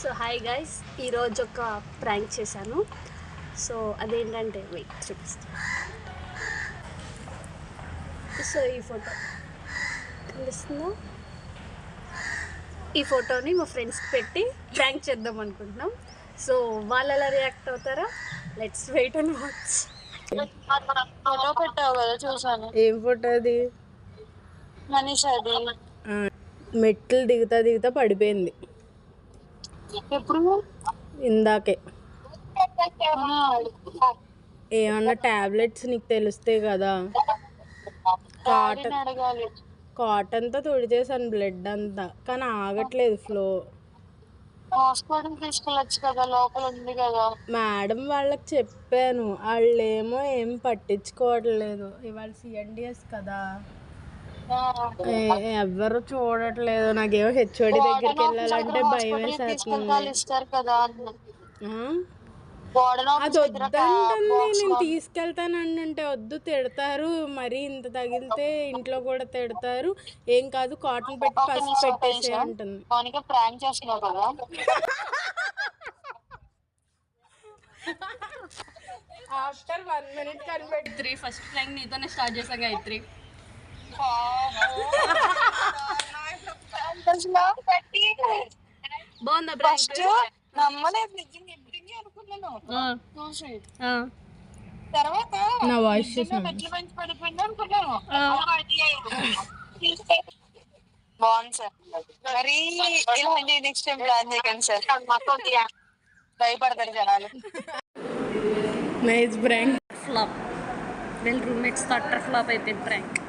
So hi guys, ఈరోజు ఒక prank చేశాను. సో అదేంటంటే వెయిట్ చూపిస్తాను. సో ఈ ఫోటో కనిపిస్తుందా? ఈ ఫోటోని మా ఫ్రెండ్స్కి పెట్టి ప్రాంక్ చేద్దాం అనుకుంటున్నాం. సో వాళ్ళు ఎలా రియాక్ట్ అవుతారా? Let's wait and watch. Photo పెట్టావు కదా, చూసాను. ఏం ఫోటో అది? మనీష్ అది మెట్లు దిగుతా పడిపోయింది ఎప్పుడు ఇందాకే. ఏమన్నా టాబ్లెట్స్ నీకు తెలుస్తాయి కదా. అడగాలి. కాటన్తో తుడిచేసాను బ్లడ్ అంతా, కానీ ఆగట్లేదు ఫ్లో. హాస్పిటల్ తీసుకెళ్ళచ్చు కదా, లోపల ఉంది కదా. మేడం వాళ్ళకి చెప్పాను, వాళ్ళేమో ఏం పట్టించుకోవట్లేదు. ఇవాళ సిఎన్డిఎస్ కదా, ఎవరు చూడట్లేదు. నాకేమో హెచ్ఓడి దగ్గరికి వెళ్ళాలంటే భయం వేసేస్తుంది. అది వద్దంటుంది. నేను తీసుకెళ్తానంటే వద్దు, తిడతారు. మరి ఇంత తగిలితే ఇంట్లో కూడా తిడతారు. ఏం కాదు, కాటన్ పెట్టి పసుపు పెట్టేసి ఉంటుంది. ఆఫ్టర్ 1 minute కనిపెట్టి ఫస్ట్ ప్రాంక్ నీతోనే స్టార్ట్ చేసాం గాయత్రి. బాగుందా ప్రాంక్? నమ్మలేదు, నిజంగా అనుకున్నాను చూసి. తర్వాత నా వాయిస్ మెట్లు మంచి పడిపోయింది అనుకున్నాను. బాగుంది సార్. మరి ఇలాంటి నెక్స్ట్ టైం ప్లాన్ చేయకండి సార్, భయపడతారు జనాలు. Nice prank. ఫ్లాప్. వీళ్ళ రూమ్మేట్స్ అట్టర్ ఫ్లాప్ అయిపోయింది ప్రాంక్.